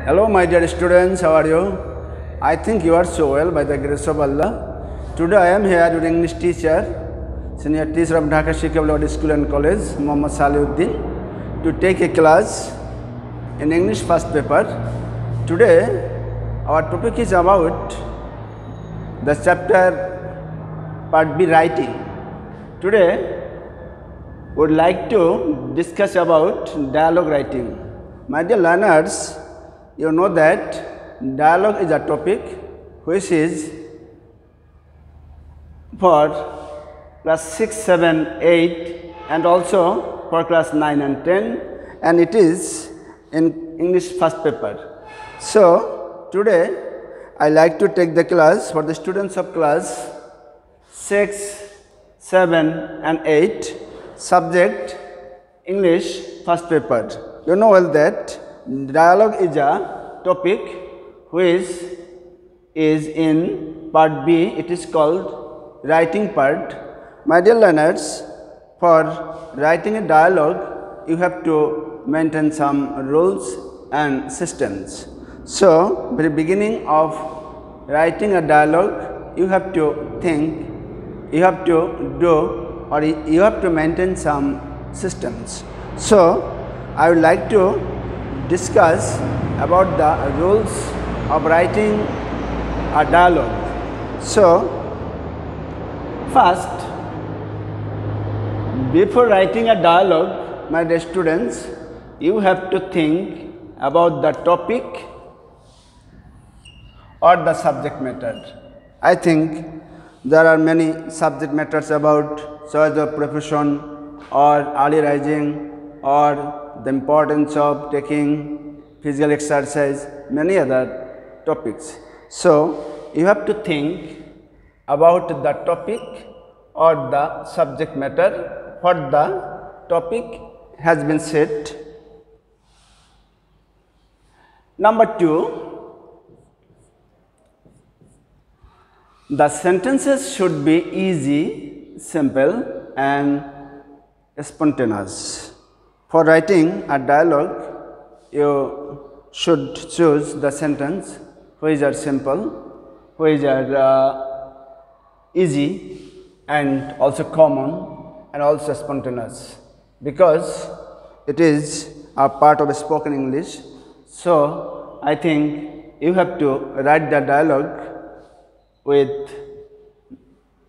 Hello my dear students, how are you? I think you are so well by the grace of Allah. Today I am here with English teacher, senior teacher of Dhaka Sheikh Abdul School and College, Muhammad Salihuddin, to take a class in English first paper. Today our topic is about the chapter part B, writing. Today we would like to discuss about dialogue writing. My dear learners, you know that dialogue is a topic which is for class 6, 7, 8 and also for class 9 and 10, and it is in English first paper. So today I like to take the class for the students of class 6, 7 and 8, subject English first paper. You know well that dialogue is a topic which is in part B. It is called writing part. My dear learners, for writing a dialogue, you have to maintain some rules and systems. So, at the beginning of writing a dialogue, you have to think, you have to do, or you have to maintain some systems. So, I would like to discuss about the rules of writing a dialogue. So, first, before writing a dialogue, my dear students, you have to think about the topic or the subject matter. I think there are many subject matters about choice of profession or early rising or the importance of taking physical exercise, many other topics. So, you have to think about the topic or the subject matter, what the topic has been set. Number 2, the sentences should be easy, simple and spontaneous. For writing a dialogue, you should choose the sentence which are simple, which are easy and also common and also spontaneous, because it is a part of spoken English. So, I think you have to write the dialogue with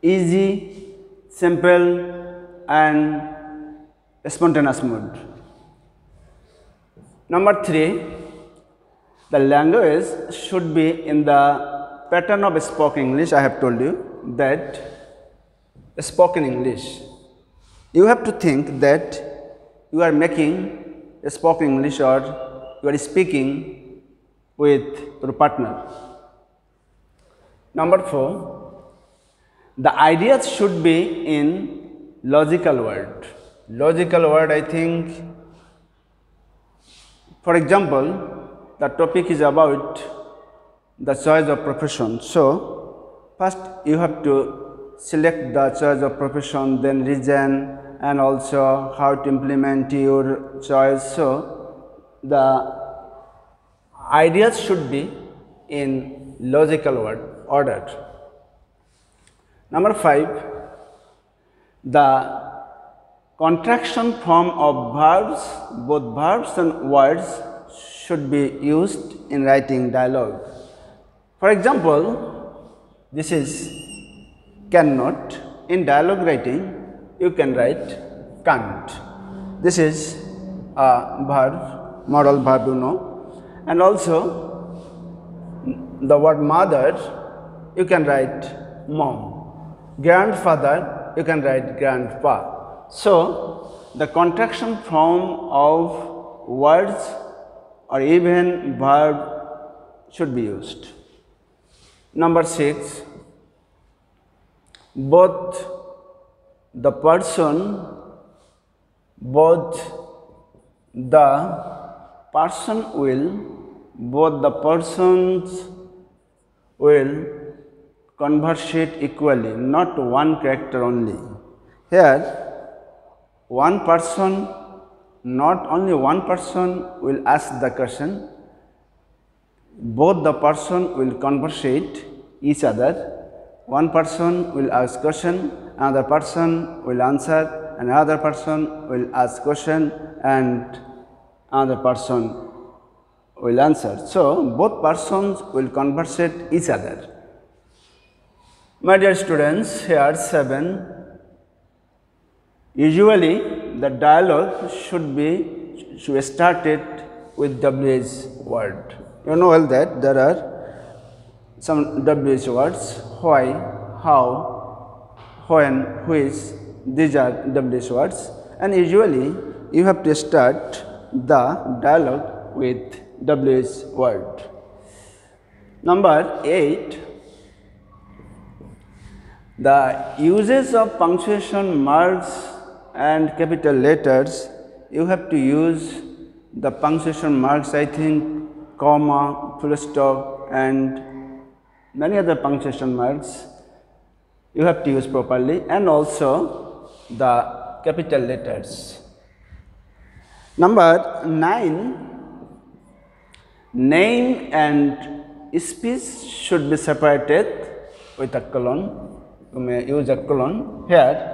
easy, simple and spontaneous mood. Number 3, the language should be in the pattern of spoken English. I have told you that spoken English. You have to think that you are making a spoken English or you are speaking with your partner. Number 4, the ideas should be in logical word. Logical word, I think, for example, the topic is about the choice of profession. So, first you have to select the choice of profession, then reason and also how to implement your choice. So, the ideas should be in logical order. Number 5, the contraction form of verbs, both verbs and words should be used in writing dialogue. For example, this is cannot. In dialogue writing, you can write can't. This is a verb, modal verb, you know. And also, the word mother, you can write mom. Grandfather, you can write grandpa. So, the contraction form of words or even verb should be used. Number 6, both the person will, both the persons will conversate equally, not one character only. Here, one person, not only one person will ask the question, both the person will conversate each other. One person will ask question, another person will answer, and another person will ask question, and another person will answer. So both persons will conversate each other. My dear students, here 7. Usually the dialogue should start it with WH word. You know well that there are some WH words: why, how, when, which. These are WH words, and usually you have to start the dialogue with WH word. Number 8. The uses of punctuation marks and capital letters, you have to use the punctuation marks, I think, comma, full stop, and many other punctuation marks you have to use properly, and also the capital letters. Number 9. Name and speech should be separated with a colon. You may use a colon here.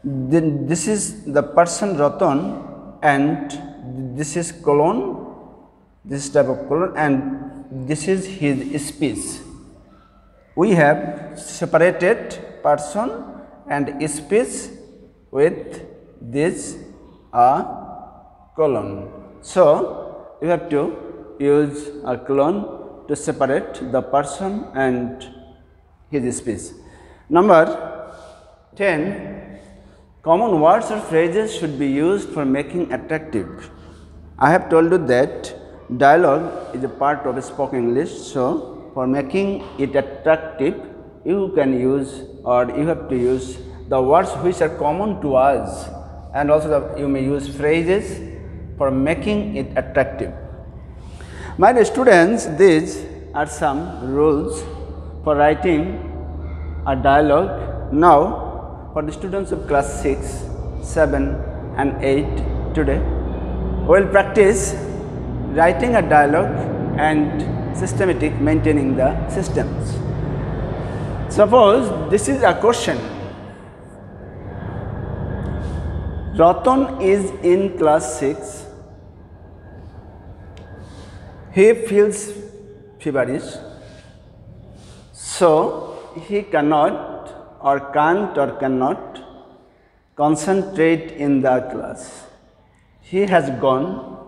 Then this is the person Ratan, and this is colon, this type of colon, and this is his speech. We have separated person and speech with this colon. So you have to use a colon to separate the person and his speech. Number 10. Common words or phrases should be used for making attractive. I have told you that dialogue is a part of spoken English. So for making it attractive, you can use, or you have to use, the words which are common to us, and also you may use phrases for making it attractive. My dear students, these are some rules for writing a dialogue. Now, for the students of class 6, 7 and 8 today, we will practice writing a dialogue and systematic maintaining the systems. Suppose this is a question. Ratan is in class 6. He feels feverish, so he cannot or can't or cannot concentrate in the class. He has gone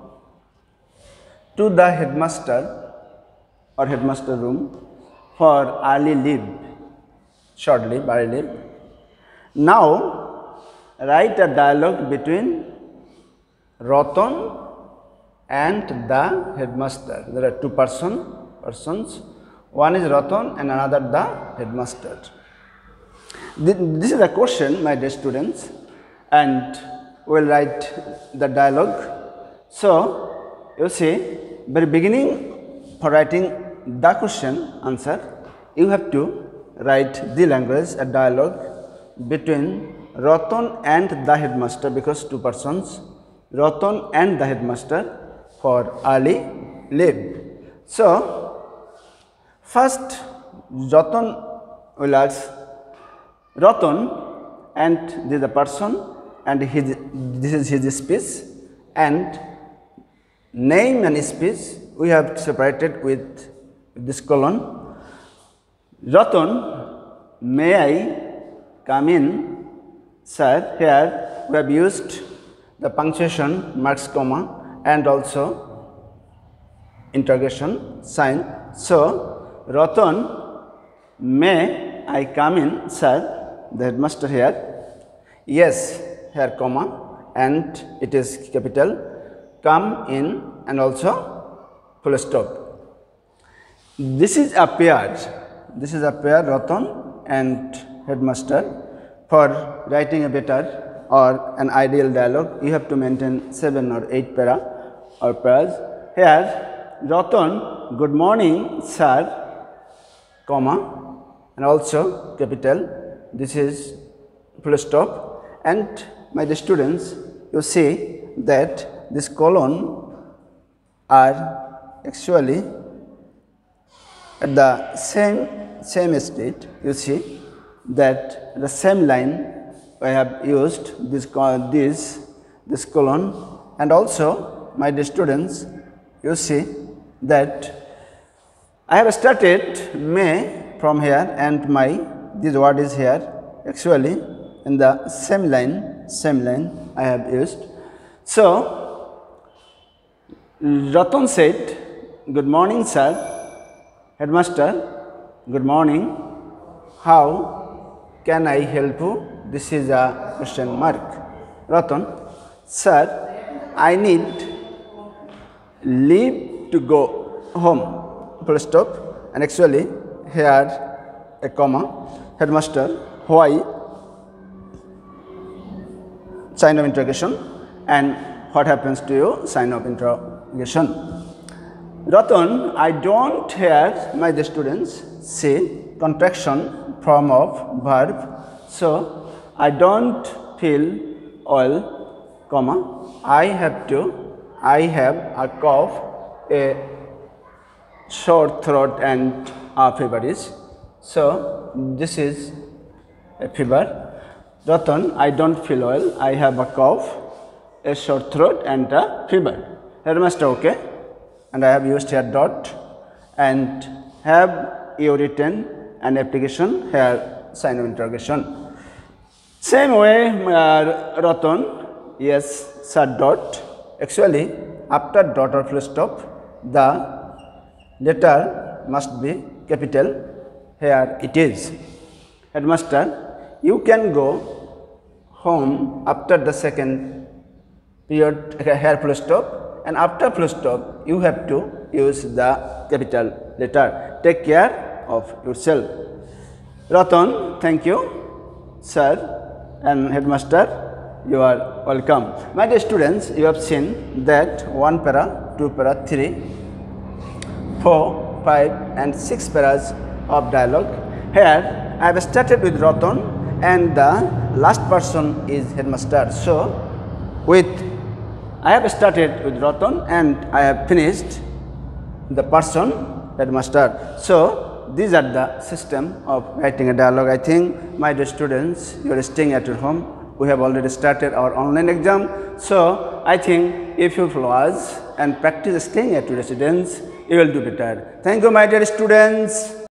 to the headmaster or headmaster room for early leave, short leave, early leave. Now, write a dialogue between Ratan and the headmaster. There are two persons. One is Ratan and another the headmaster. This is a question, my dear students, and we will write the dialogue. So, you see, very beginning, for writing the question answer, you have to write the language, a dialogue between Ratan and the headmaster, because two persons, Ratan and the headmaster for early leave. So, first Ratan will ask, Ratan, and this is the person, and this is his speech, and name and speech we have separated with this colon. Ratan, may I come in, sir? Here we have used the punctuation marks, comma, and also interrogation sign. So, Ratan, may I come in, sir? The headmaster here. Yes, here comma, and it is capital, come in, and also full stop. This is a pair. Ratan and headmaster. For writing a better or an ideal dialogue, you have to maintain 7 or 8 para or pairs. Here, Ratan, good morning, sir, comma, and also capital. This is full stop, and my dear students, you see that this colon are actually at the same state, you see that the same line I have used this colon, and also my dear students, you see that I have started May from here and my this word is here actually in the same line I have used. So Ratan said, "Good morning, sir." Headmaster, "Good morning. How can I help you?" This is a question mark. Ratan, "Sir, I need leave to go home." Full stop. And actually here a comma. Headmaster, "Why?" Sign of interrogation. And what happens to you? Sign of interrogation. Ratan, I don't hear my students say contraction form of verb. So I don't feel well, comma, I have a cough, a sore throat and a fever is. So this is a fever. Ratan, I don't feel well, I have a cough, a sore throat and a fever. Headmaster, okay. And I have used here dot, and have you written an application here, sign of interrogation. Same way, Ratan, yes, sir, dot. Actually, after dot or full stop, the letter must be capital. Here it is. Headmaster, you can go home after the second period, here full stop. And after full stop, you have to use the capital letter. Take care of yourself. Ratan, thank you, sir, and headmaster, you are welcome. My dear students, you have seen that 1 para, 2 para, 3, 4, 5 and 6 paras of dialogue. Here I have started with Ratan and the last person is headmaster. So I have started with Ratan and I have finished the person headmaster. So these are the system of writing a dialogue. I think my dear students, you are staying at your home. We have already started our online exam. So I think if you follow us and practice staying at your residence, you will do better. Thank you, my dear students.